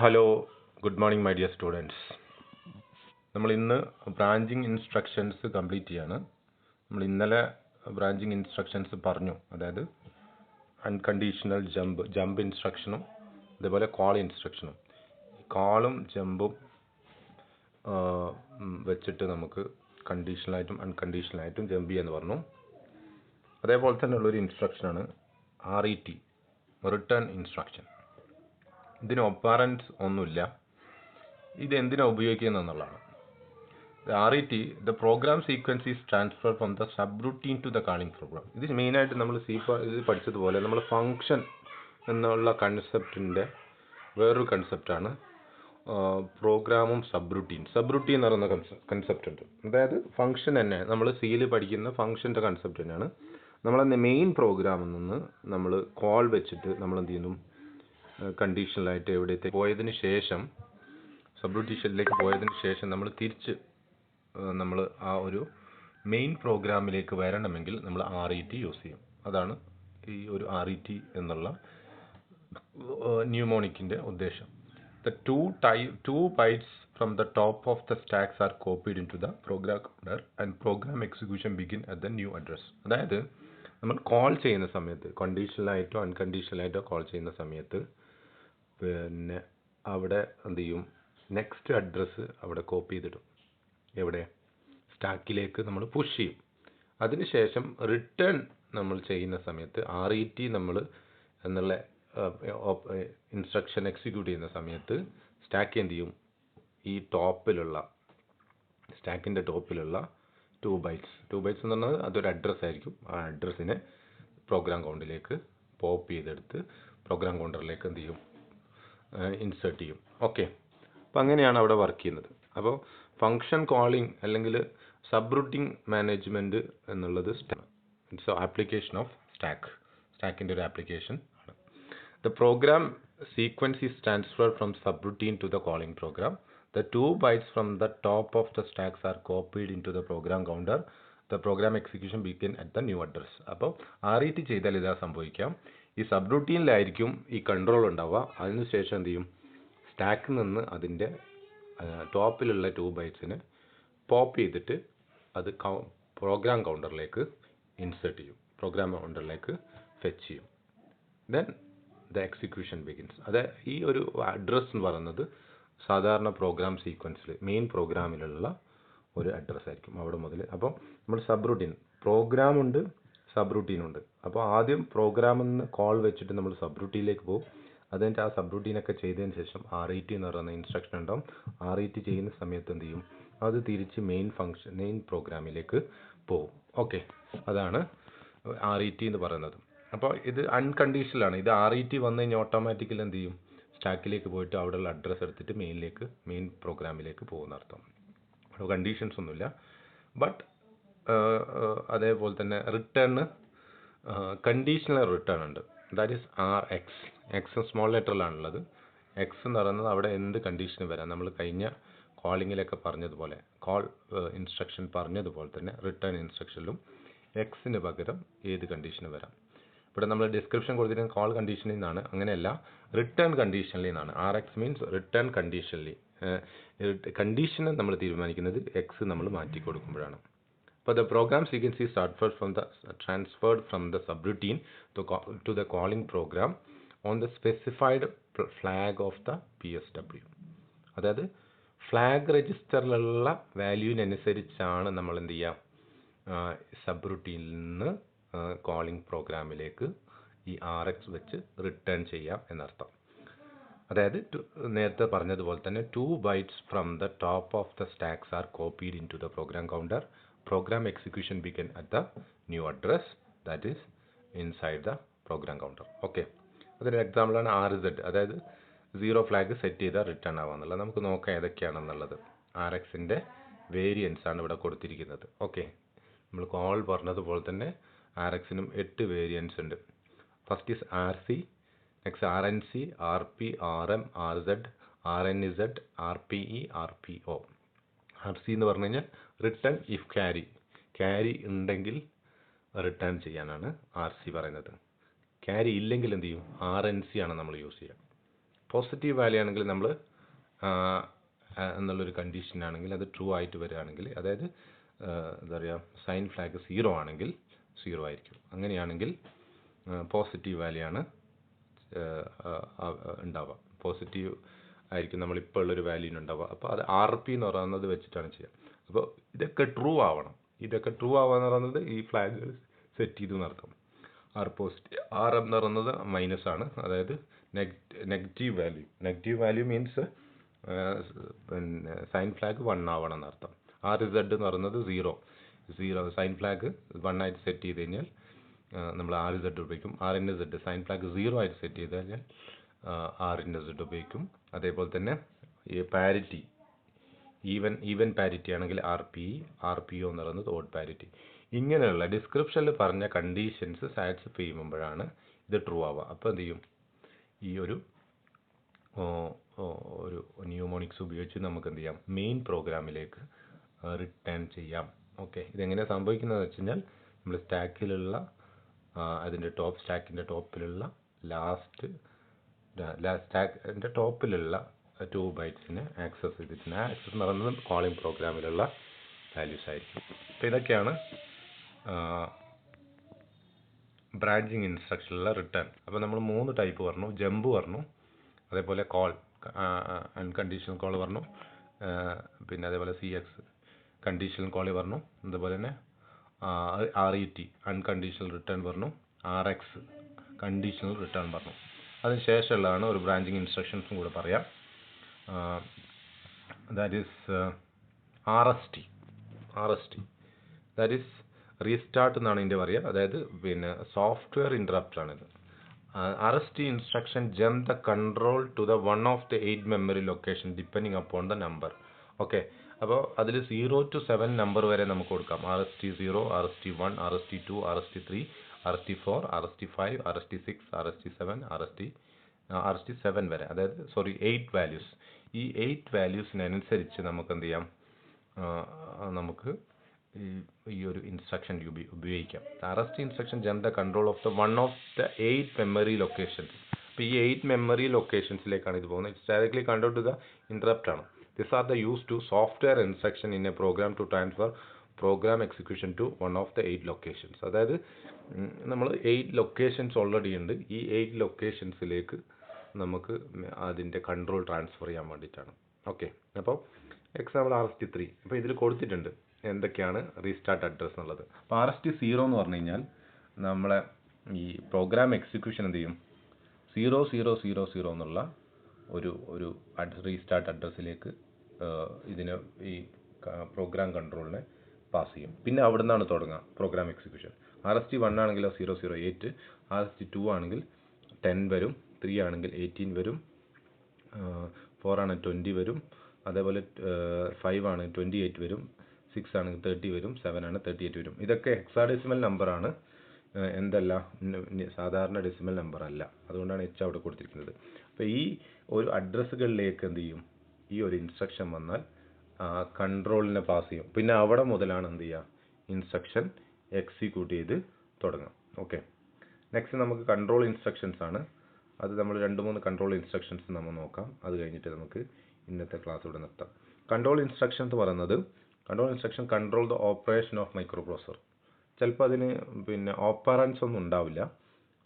Hello, good morning my dear students. നമ്മൾ ഇന്ന് branching instructions complete ചെയ്യാണ്. നമ്മൾ ഇന്നലെ ബ്രാഞ്ചിങ് ഇൻസ്ട്രക്ഷൻസ് പറഞ്ഞു, അതായത് അൺകണ്ടീഷണൽ ജമ്പ് ഇൻസ്ട്രക്ഷനും അതേപോലെ കോൾ ഇൻസ്ട്രക്ഷനും. കോളും ജമ്പും വെച്ചിട്ട് നമുക്ക് കണ്ടീഷണലായിട്ടും അൺകണ്ടീഷണലായിട്ടും ജമ്പ് ചെയ്യാന്ന് പറഞ്ഞു. അതേപോലെ തന്നെ ഉള്ളൊരു ഇൻസ്ട്രക്ഷനാണ് RET, റിട്ടേൺ ഇൻസ്ട്രക്ഷൻ. ഇതിന് ഒപ്പാറൻസ് ഒന്നുമില്ല. ഇത് എന്തിനാ ഉപയോഗിക്കുന്നത് എന്നുള്ളതാണ്. RET, the program sequence is transfer from the subroutine to the calling program. ഇത് മെയിനായിട്ട് നമ്മൾ ഇത് പഠിച്ചതുപോലെ നമ്മൾ ഫങ്ഷൻ എന്നുള്ള കൺസെപ്റ്റിൻ്റെ വേറൊരു കൺസെപ്റ്റാണ് പ്രോഗ്രാമും സബ് റൂട്ടീൻ. സബ് റൂട്ടീൻ എന്ന് പറയുന്ന കൺസെപ്റ്റ് ഉണ്ട്. അതായത് ഫംഗ്ഷൻ തന്നെ നമ്മൾ സിയിൽ പഠിക്കുന്ന ഫംഗ്ഷൻ്റെ കൺസെപ്റ്റ് തന്നെയാണ്. നമ്മളെ മെയിൻ പ്രോഗ്രാമിൽ നിന്ന് നമ്മൾ കോൾ വെച്ചിട്ട് നമ്മൾ എന്ത് ചെയ്യുന്നു, കണ്ടീഷണലായിട്ട് എവിടേക്ക് പോയതിന് ശേഷം സബ് റൂട്ടീനിലേക്ക് പോയതിന് ശേഷം നമ്മൾ തിരിച്ച് നമ്മൾ ആ ഒരു മെയിൻ പ്രോഗ്രാമിലേക്ക് വരണമെങ്കിൽ നമ്മൾ RET യൂസ് ചെയ്യും. അതാണ് ഈ ഒരു RET എന്നുള്ള ന്യൂമോണിക്കിൻ്റെ ഉദ്ദേശം. The two bytes from the top of the stacks are copied into the program counter and program execution begin at the new address. അതായത് നമ്മൾ കോൾ ചെയ്യുന്ന സമയത്ത് കണ്ടീഷണലായിട്ടോ അൺകണ്ടീഷണലായിട്ടോ കോൾ ചെയ്യുന്ന സമയത്ത് പിന്നെ അവിടെ എന്ത് ചെയ്യും, നെക്സ്റ്റ് അഡ്രസ്സ് അവിടെ കോപ്പി ചെയ്തിടും. എവിടെ? സ്റ്റാക്കിലേക്ക് നമ്മൾ പുഷ് ചെയ്യും. അതിനുശേഷം റിട്ടേൺ നമ്മൾ ചെയ്യുന്ന സമയത്ത് RET നമ്മൾ എന്നുള്ള ഇൻസ്ട്രക്ഷൻ എക്സിക്യൂട്ട് ചെയ്യുന്ന സമയത്ത് സ്റ്റാക്ക് എന്ത് ചെയ്യും, ഈ സ്റ്റാക്കിൻ്റെ ടോപ്പിലുള്ള 2 bytes എന്ന് പറഞ്ഞാൽ അതൊരു അഡ്രസ്സ് ആയിരിക്കും. ആ അഡ്രസ്സിനെ പ്രോഗ്രാം കൗണ്ടിലേക്ക് പോപ്പ് ചെയ്തെടുത്ത് പ്രോഗ്രാം കൗണ്ടറിലേക്ക് എന്ത് ചെയ്യും, ഇൻസേർട്ട് ചെയ്യും. ഓക്കെ, അപ്പോൾ അങ്ങനെയാണ് അവിടെ വർക്ക് ചെയ്യുന്നത്. അപ്പോൾ ഫങ്ഷൻ കോളിംഗ് അല്ലെങ്കിൽ സബ് റൂട്ടീൻ മാനേജ്മെൻറ്റ് എന്നുള്ളത് ഇറ്റ്സ് ആപ്ലിക്കേഷൻ ഓഫ് സ്റ്റാക്കിൻ്റെ ഒരു ആപ്ലിക്കേഷൻ ആണ്. The program sequence is transferred from subroutine to the calling program. The 2 bytes from the top of the stacks are copied into the program counter. The program execution begin at the new address. അപ്പോൾ RET ചെയ്താൽ ഇതാ സംഭവിക്കാം. ഈ sub റൂട്ടീനിലായിരിക്കും ഈ control ഉണ്ടാവുക. അതിനുശേഷം എന്ത് ചെയ്യും, സ്റ്റാക്കിൽ നിന്ന് അതിൻ്റെ ടോപ്പിലുള്ള 2 bytesനെ പോപ്പ് ചെയ്തിട്ട് അത് പ്രോഗ്രാം കൗണ്ടറിലേക്ക് ഇൻസേർട്ട് ചെയ്യും, പ്രോഗ്രാം കൗണ്ടറിലേക്ക് ഫെച്ച് ചെയ്യും. Then the execution begins. അത് ഈ ഒരു അഡ്രസ്സ് എന്ന് പറയുന്നത് സാധാരണ പ്രോഗ്രാം സീക്വൻസിൽ മെയിൻ പ്രോഗ്രാമിലുള്ള ഒരു അഡ്രസ്സ് ആയിരിക്കും അവിടെ മുതൽ. അപ്പോൾ നമ്മൾ സബ് റൂട്ടീൻ പ്രോഗ്രാമുണ്ട്, സബ് റൂട്ടീനുണ്ട്. അപ്പോൾ ആദ്യം പ്രോഗ്രാമിൽ നിന്ന് കോൾ വെച്ചിട്ട് നമ്മൾ സബ് റൂട്ടീനിലേക്ക് പോകും. അതിൻ്റെ ആ സബ് റൂട്ടീനൊക്കെ ചെയ്തതിന് ശേഷം RET എന്ന് പറയുന്ന ഇൻസ്ട്രക്ഷൻ ഉണ്ടാവും. RET ചെയ്യുന്ന സമയത്ത് എന്ത് ചെയ്യും, അത് തിരിച്ച് മെയിൻ പ്രോഗ്രാമിലേക്ക് പോകും. ഓക്കെ, അതാണ് RET എന്ന് പറയുന്നത്. അപ്പോൾ ഇത് അൺകണ്ടീഷണലാണ്. ഇത് RET വന്നു കഴിഞ്ഞാൽ ഓട്ടോമാറ്റിക്കലി എന്ത് ചെയ്യും, സ്റ്റാക്കിലേക്ക് പോയിട്ട് അവിടെയുള്ള അഡ്രസ്സ് എടുത്തിട്ട് മെയിൻ പ്രോഗ്രാമിലേക്ക് പോകുന്ന അർത്ഥം. അപ്പോൾ കണ്ടീഷൻസ് ഒന്നുമില്ല. ബട്ട് അതേപോലെ തന്നെ റിട്ടേണ് കണ്ടീഷണൽ റിട്ടേൺ ഉണ്ട്. That is RX. X small ലെറ്ററിലാണുള്ളത്. എക്സ് എന്ന് പറയുന്നത് അവിടെ എന്ത് കണ്ടീഷന് വരാം. നമ്മൾ കഴിഞ്ഞ കോളിങ്ങിലൊക്കെ പറഞ്ഞതുപോലെ, കോൾ ഇൻസ്ട്രക്ഷൻ പറഞ്ഞതുപോലെ തന്നെ റിട്ടേൺ ഇൻസ്ട്രക്ഷനിലും എക്സിന് പകരം ഏത് കണ്ടീഷന് വരാം. ഇവിടെ നമ്മൾ ഡിസ്ക്രിപ്ഷൻ കൊടുത്തിരിക്കുന്ന കോൾ കണ്ടീഷനിൽ നിന്നാണ്, അങ്ങനെയല്ല റിട്ടേൺ കണ്ടീഷനിൽ നിന്നാണ്. RX മീൻസ് റിട്ടേൺ കണ്ടീഷനിൽ. കണ്ടീഷന് നമ്മൾ തീരുമാനിക്കുന്നത് എക്സ് നമ്മൾ മാറ്റി കൊടുക്കുമ്പോഴാണ്. അപ്പോൾ the program sequence is transferred from the subroutine to the calling program on the specified flag of the PSW. അതായത് ഫ്ലാഗ് രജിസ്റ്ററിലുള്ള വാല്യൂവിനനുസരിച്ചാണ് നമ്മൾ എന്ത് ചെയ്യുക, സബ് റൂട്ടീനിൽ നിന്ന് കോളിംഗ് പ്രോഗ്രാമിലേക്ക് ഈ RX വെച്ച് റിട്ടേൺ ചെയ്യാം എന്നർത്ഥം. അതായത് നേരത്തെ പറഞ്ഞതുപോലെ തന്നെ 2 bytes from the top of the stacks are copied into the program counter. Program execution begin at the new address that is inside the program counter. Okay, അതൊരു എക്സാമ്പിളാണ് RZ. അതായത് 0 ഫ്ലാഗ് സെറ്റ് ചെയ്താൽ return ആവാന്നുള്ളത്. നമുക്ക് നോക്കാം ഏതൊക്കെയാണെന്നുള്ളത്. RXൻ്റെ variance ആണ് ഇവിടെ കൊടുത്തിരിക്കുന്നത്. ഓക്കെ, നമ്മൾ കോൾ പറഞ്ഞതുപോലെ തന്നെ RXനും 8 വേരിയൻസ് ഉണ്ട്. First is RC, next RNC, RP, RM, RZ, RNZ, RPE, RPO. RC എന്ന് പറഞ്ഞു കഴിഞ്ഞാൽ റിട്ടേൺ ഇഫ് ക്യാരി ഉണ്ടെങ്കിൽ റിട്ടേൺ ചെയ്യാനാണ് RC പറയുന്നത്. ക്യാരി ഇല്ലെങ്കിൽ എന്ത് ചെയ്യും, RNC ആണ് നമ്മൾ യൂസ് ചെയ്യുക. പോസിറ്റീവ് വാല്യൂ ആണെങ്കിൽ നമ്മൾ എന്നുള്ളൊരു കണ്ടീഷൻ ആണെങ്കിൽ അത് ട്രൂ ആയിട്ട് വരികയാണെങ്കിൽ, അതായത് എന്താ പറയുക, സൈൻ ഫ്ലാഗ് 0 ആണെങ്കിൽ 0 ആയിരിക്കും. അങ്ങനെയാണെങ്കിൽ പോസിറ്റീവ് വാല്യൂ ആണ് ഉണ്ടാവുക. പോസിറ്റീവ് ആയിരിക്കും നമ്മളിപ്പോൾ ഉള്ളൊരു വാല്യൂന് ഉണ്ടാവുക. അപ്പോൾ അത് RP എന്ന് പറയുന്നത് വെച്ചിട്ടാണ് ചെയ്യുക. അപ്പോൾ ഇതൊക്കെ ട്രൂ ആവണം. ഇതൊക്കെ ട്രൂ ആവുക എന്ന് പറയുന്നത് ഈ ഫ്ലാഗ് സെറ്റ് ചെയ്തു നടക്കും. R എന്ന് പറയുന്നത് മൈനസ് ആണ്, അതായത് നെഗറ്റീവ് വാല്യൂ മീൻസ് പിന്നെ സൈൻ ഫ്ലാഗ് 1 ആവണം എന്നർത്ഥം. RZ എന്ന് പറയുന്നത് 0 സൈൻ ഫ്ലാഗ് 1 ആയിട്ട് സെറ്റ് ചെയ്ത് കഴിഞ്ഞാൽ നമ്മൾ RZ ഉപയോഗിക്കും. RNZ സൈൻ ഫ്ലാഗ് 0 ആയിട്ട് സെറ്റ് ചെയ്ത് കഴിഞ്ഞാൽ RNZ ഉപയോഗിക്കും. അതേപോലെ തന്നെ ഈ പാരിറ്റി, ഈവൻ പാരിറ്റി ആണെങ്കിൽ RPO എന്ന് പറയുന്നത് ഓഡ് പാരിറ്റി. ഇങ്ങനെയുള്ള ഡിസ്ക്രിപ്ഷനിൽ പറഞ്ഞ കണ്ടീഷൻസ് സാറ്റിസ്ഫൈ ചെയ്യുമ്പോഴാണ് ഇത് ട്രൂ ആവുക. അപ്പോൾ എന്ത് ചെയ്യും, ഈ ഒരു ന്യൂമോണിക്സ് ഉപയോഗിച്ച് നമുക്ക് എന്ത് ചെയ്യാം, മെയിൻ പ്രോഗ്രാമിലേക്ക് റിട്ടേൺ ചെയ്യാം. ഓക്കെ, ഇതെങ്ങനെ സംഭവിക്കുന്നതെന്ന് വെച്ച് കഴിഞ്ഞാൽ നമ്മൾ സ്റ്റാക്കിലുള്ള അതിൻ്റെ സ്റ്റാക്കിൻ്റെ ടോപ്പിലുള്ള സ്റ്റാക്കിൻ്റെ ടോപ്പിലുള്ള 2 ബൈറ്റ്സിനെ ആക്സസ് ചെയ്തിട്ടുണ്ട്. ആക്സസ് എന്ന് പറയുന്നത് കോളിംഗ് പ്രോഗ്രാമിലുള്ള വാല്യൂസ് ആയിരിക്കും. അപ്പോൾ ഇതൊക്കെയാണ് ബ്രാഞ്ചിങ് ഇൻസ്ട്രക്ഷനിലുള്ള റിട്ടേൺ. അപ്പോൾ നമ്മൾ 3 ടൈപ്പ് പറഞ്ഞു. ജമ്പ് പറഞ്ഞു, അതേപോലെ കോൾ അൺകണ്ടീഷണൽ കോൾ പറഞ്ഞു, പിന്നെ അതേപോലെ CX കണ്ടീഷണൽ കോൾ പറഞ്ഞു, അതുപോലെ തന്നെ RET അൺകണ്ടീഷണൽ റിട്ടേൺ പറഞ്ഞു, RX കണ്ടീഷണൽ റിട്ടേൺ പറഞ്ഞു. അതിന് ശേഷമുള്ളതാണ് ഒരു ബ്രാഞ്ചിങ് ഇൻസ്ട്രക്ഷൻസും കൂടെ പറയാം. That is RST that is restart എന്നാണ് ഇതിൻ്റെ പറയുക. അതായത് പിന്നെ സോഫ്റ്റ്വെയർ ഇൻറ്ററപ്റ്റ് ആണിത്. RST instruction jump the control to the 1 of the 8 memory location depending upon the number. Okay, അപ്പോൾ അതിൽ 0 to 7 നമ്പർ വരെ നമുക്ക് കൊടുക്കാം. RST0, RST1, RST2, RST3, RST4, RST5, RST6, RST7, RST7 വരെ, അതായത് 8 വാല്യൂസ്. ഈ 8 വാല്യൂസിനനുസരിച്ച് നമുക്ക് എന്ത് ചെയ്യാം, നമുക്ക് ഈ ഒരു ഇൻസ്ട്രക്ഷൻ ഉപയോഗിക്കാം. RST instruction jump the control of the 1 of the 8 memory locations. അപ്പോൾ ഈ 8 മെമ്മറി ലൊക്കേഷൻസിലേക്കാണ് ഇത് പോകുന്നത്. It's directly control to the interrupt ആണ്. These are the used to software instruction in a program to transfer program execution to 1 of the 8 locations. അതായത് നമ്മൾ 8 locations already ഉണ്ട്. ഈ 8 ലൊക്കേഷൻസിലേക്ക് നമുക്ക് അതിൻ്റെ കൺട്രോൾ ട്രാൻസ്ഫർ ചെയ്യാൻ വേണ്ടിയിട്ടാണ്. ഓക്കെ, അപ്പോൾ എക്സാമ്പിൾ RST3. അപ്പോൾ ഇതിൽ കൊടുത്തിട്ടുണ്ട് എന്തൊക്കെയാണ് റീസ്റ്റാർട്ട് അഡ്രസ്സ് എന്നുള്ളത്. അപ്പോൾ RST0 എന്ന് പറഞ്ഞു കഴിഞ്ഞാൽ നമ്മളെ ഈ പ്രോഗ്രാം എക്സിക്യൂഷൻ എന്ത് ചെയ്യും, 0000 എന്നുള്ള ഒരു റീസ്റ്റാർട്ട് അഡ്രസ്സിലേക്ക് ഇതിന് ഈ പ്രോഗ്രാം കൺട്രോളിനെ പാസ് ചെയ്യും. പിന്നെ അവിടെ നിന്നാണ് തുടങ്ങുക പ്രോഗ്രാം എക്സിക്യൂഷൻ. RST1 ആണെങ്കിൽ 008, RST2 ആണെങ്കിൽ 10 വരും, 3 ആണെങ്കിൽ 18 വരും, 4 ആണെങ്കിൽ 20 വരും, അതേപോലെ 5 ആണെങ്കിൽ 28 വരും, 6 ആണെങ്കിൽ 30 വരും, 7 ആണ് 38 വരും. ഇതൊക്കെ ഹെക്സാഡെസിമൽ നമ്പറാണ്, എന്തല്ല സാധാരണ ഡെസിമൽ നമ്പർ അല്ല. അതുകൊണ്ടാണ് H അവിടെ കൊടുത്തിരിക്കുന്നത്. അപ്പോൾ ഈ ഒരു അഡ്രസ്സുകളിലേക്ക് എന്ത് ചെയ്യും, ഈ ഒരു ഇൻസ്ട്രക്ഷൻ വന്നാൽ കൺട്രോളിനെ പാസ് ചെയ്യും. പിന്നെ അവിടെ മുതലാണ് എന്ത് ചെയ്യുക, ഇൻസ്ട്രക്ഷൻ എക്സിക്യൂട്ട് ചെയ്ത് തുടങ്ങാം. ഓക്കെ, നെക്സ്റ്റ് നമുക്ക് കൺട്രോൾ ഇൻസ്ട്രക്ഷൻസ് ആണ്. അത് നമ്മൾ 2-3 കൺട്രോൾ ഇൻസ്ട്രക്ഷൻസ് നമ്മൾ നോക്കാം. അത് കഴിഞ്ഞിട്ട് നമുക്ക് ഇന്നത്തെ ക്ലാസ് ഇവിടെ നിർത്താം. കൺട്രോൾ ഇൻസ്ട്രക്ഷൻ എന്ന് പറയുന്നത്, control instruction control the operation of micro processor. ചിലപ്പോൾ അതിന് പിന്നെ ഓപ്പറൻസ് ഒന്നും ഉണ്ടാവില്ല.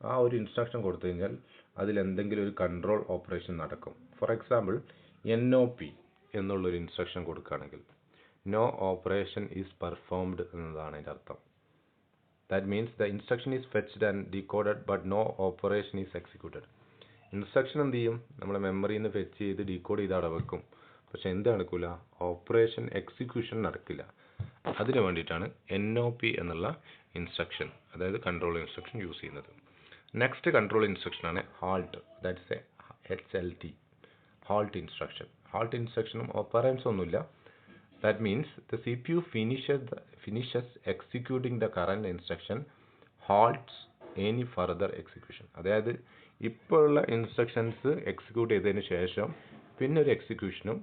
ആ ഒരു ഇൻസ്ട്രക്ഷൻ കൊടുത്തു കഴിഞ്ഞാൽ അതിലെന്തെങ്കിലും ഒരു കൺട്രോൾ ഓപ്പറേഷൻ നടക്കും. ഫോർ എക്സാമ്പിൾ NOP എന്നുള്ളൊരു ഇൻസ്ട്രക്ഷൻ കൊടുക്കുകയാണെങ്കിൽ നോ ഓപ്പറേഷൻ ഈസ് പെർഫോംഡ് എന്നതാണ് അതിൻ്റെ അർത്ഥം. That means the instruction is fetched and decoded but no operation is executed. Instruction എന്ത് ചെയ്യും, നമ്മളെ മെമ്മറിയിൽ നിന്ന് ഫെച്ച് ചെയ്ത് ഡീകോഡ് ചെയ്ത് അവിടെ വെക്കും. പക്ഷെ എന്ത് നടക്കില്ല, ഓപ്പറേഷൻ എക്സിക്യൂഷൻ നടക്കില്ല. അതിനു വേണ്ടിയിട്ടാണ് NOP എന്നുള്ള ഇൻസ്ട്രക്ഷൻ, അതായത് കൺട്രോൾ ഇൻസ്ട്രക്ഷൻ യൂസ് ചെയ്യുന്നത്. നെക്സ്റ്റ് കൺട്രോൾ ഇൻസ്ട്രക്ഷൻ ആണ് HALT, that's a HLT, HALT instruction. HALT ഇൻസ്ട്രക്ഷനും ഓപ്പറൻസ് ഒന്നുമില്ല. That means the CPU finishes executing the current instruction, halts any further execution. അതായത് ഇപ്പോഴുള്ള ഇൻസ്ട്രക്ഷൻസ് എക്സിക്യൂട്ട് ചെയ്തതിന് ശേഷം പിന്നെ ഒരു എക്സിക്യൂഷനും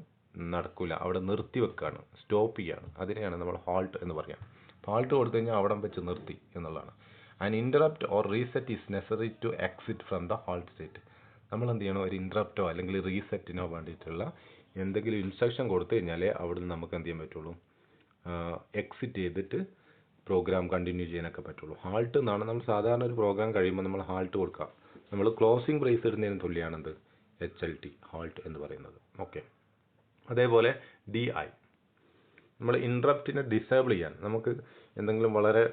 നടക്കില്ല, അവിടെ നിർത്തി വെക്കുകയാണ്, സ്റ്റോപ്പ് ചെയ്യുകയാണ്. അതിനെയാണ് നമ്മൾ HALT എന്ന് പറയാം. HALT കൊടുത്തു കഴിഞ്ഞാൽ അവിടെ വെച്ച് നിർത്തി എന്നുള്ളതാണ്. An interrupt or reset is necessary to exit from the halt state. നമ്മൾ എന്ത് ചെയ്യണം, ഒരു ഇൻട്രപ്റ്റോ അല്ലെങ്കിൽ റീസെറ്റിനോ വേണ്ടിയിട്ടുള്ള എന്തെങ്കിലും ഇൻസ്ട്രക്ഷൻ കൊടുത്തു കഴിഞ്ഞാലേ അവിടുന്ന് നമുക്ക് എന്ത് ചെയ്യാൻ പറ്റുള്ളൂ, എക്സിറ്റ് ചെയ്തിട്ട് പ്രോഗ്രാം കണ്ടിന്യൂ ചെയ്യാനൊക്കെ പറ്റുള്ളൂ. ഹാൾട്ട് എന്നാണ് നമ്മൾ സാധാരണ ഒരു പ്രോഗ്രാം കഴിയുമ്പോൾ നമ്മൾ ഹാൾട്ട് കൊടുക്കുക. നമ്മൾ ക്ലോസിംഗ് ബ്രേസ് ഇടുന്നതിന് തുല്യമാണെന്ത് HLT, ഹാൾട്ട് എന്ന് പറയുന്നത്. ഓക്കെ. അതേപോലെ DI, നമ്മൾ ഇൻട്രപ്റ്റിനെ ഡിസേബിൾ ചെയ്യാൻ, നമുക്ക് എന്തെങ്കിലും വളരെ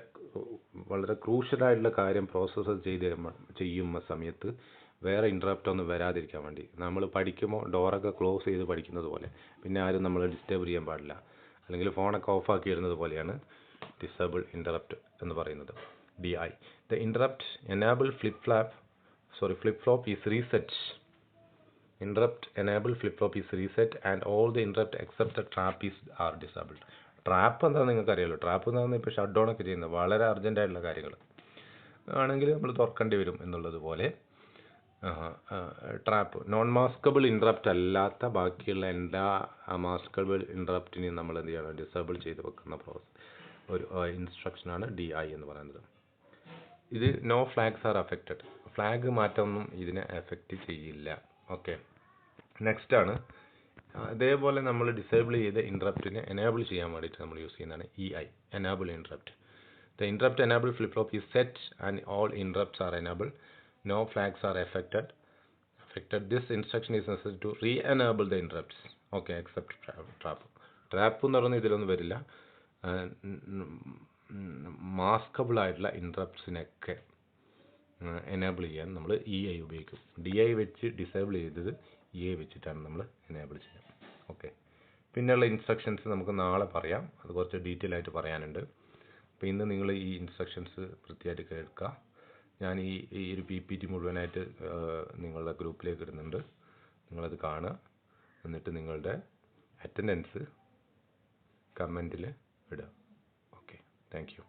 വളരെ ക്രൂഷ്യലായിട്ടുള്ള കാര്യം പ്രോസസ്സ് ചെയ്യുന്ന സമയത്ത് വേറെ ഇൻട്രപ്റ്റ് ഒന്നും വരാതിരിക്കാൻ വേണ്ടി നമ്മൾ പഠിക്കുമ്പോൾ ഡോറൊക്കെ ക്ലോസ് ചെയ്ത് പഠിക്കുന്നത് പോലെ, പിന്നെ ആരും നമ്മൾ ഡിസ്റ്റർബ് ചെയ്യാൻ പാടില്ല, അല്ലെങ്കിൽ ഫോണൊക്കെ ഓഫാക്കി ഇടുന്നത് പോലെയാണ് ഡിസേബിൾ ഇൻറ്ററപ്റ്റ് എന്ന് പറയുന്നത്. DI, the interrupt enable flip flop is reset. Interrupt enable flip flop is reset and all the interrupt except the trap are disabled. Trap എന്താണെന്ന് നിങ്ങൾക്ക് അറിയാലോ. ട്രാപ്പ് എന്ന് പറഞ്ഞാൽ ഇപ്പോൾ ഷട്ട് ഡൗൺ ഒക്കെ ചെയ്യുന്നത് വളരെ അർജൻറ്റ് ആയിട്ടുള്ള കാര്യങ്ങൾ ആണെങ്കിൽ നമ്മൾ തുറക്കേണ്ടി വരും എന്നുള്ളതുപോലെ ട്രാപ്പ് നോൺ മാസ്കബിൾ ഇൻട്രപ്റ്റ് അല്ലാത്ത ബാക്കിയുള്ള എല്ലാ മാസ്കബിൾ ഇൻട്രപ്റ്റിനെയും നമ്മൾ എന്ത് ചെയ്യണം, ഡിസേബിൾ ചെയ്ത് വെക്കുന്ന ഒരു ഇൻസ്ട്രക്ഷനാണ് DI എന്ന് പറയുന്നത്. ഇത് no flags are affected, flag മാറ്റമൊന്നും ഇതിനെ എഫക്റ്റ് ചെയ്യില്ല. ഓക്കെ. നെക്സ്റ്റ് ആണ്, അതേപോലെ നമ്മൾ ഡിസേബിൾ ചെയ്ത ഇൻട്രപ്റ്റിനെ എനേബിൾ ചെയ്യാൻ വേണ്ടിയിട്ട് നമ്മൾ യൂസ് ചെയ്യുന്നതാണ് EI, enable interrupt. The interrupt enable flip flop is set and all interrupts are enable, no flags are affected. This instruction is necessary to reenable the interrupts. Okay, except trap. Trap എന്ന് പറയുന്നത് ഇതിലൊന്നും വരില്ല. Maskable ആയിട്ടുള്ള ഇൻട്രപ്റ്റ്സിനൊക്കെ enable ചെയ്യാൻ നമ്മൾ EI ഉപയോഗിക്കും. DI വെച്ച് disable ചെയ്തത് EI വെച്ചിട്ടാണ് നമ്മൾ എനേബിൾ ചെയ്യുക. ഓക്കെ. പിന്നെയുള്ള ഇൻസ്ട്രക്ഷൻസ് നമുക്ക് നാളെ പറയാം, അത് കുറച്ച് ഡീറ്റെയിൽ ആയിട്ട് പറയാനുണ്ട്. അപ്പോൾ ഇന്ന് നിങ്ങൾ ഈ ഇൻസ്ട്രക്ഷൻസ് വൃത്തിയായിട്ട് കേൾക്കുക. ഞാൻ ഈ ഒരു PPT മുഴുവനായിട്ട് നിങ്ങളുടെ ഗ്രൂപ്പിലേക്ക് ഇടുന്നുണ്ട്, നിങ്ങളത് കാണുക. എന്നിട്ട് നിങ്ങളുടെ അറ്റൻഡൻസ് കമൻറ്റിൽ ഇടുക. Okay, thank you.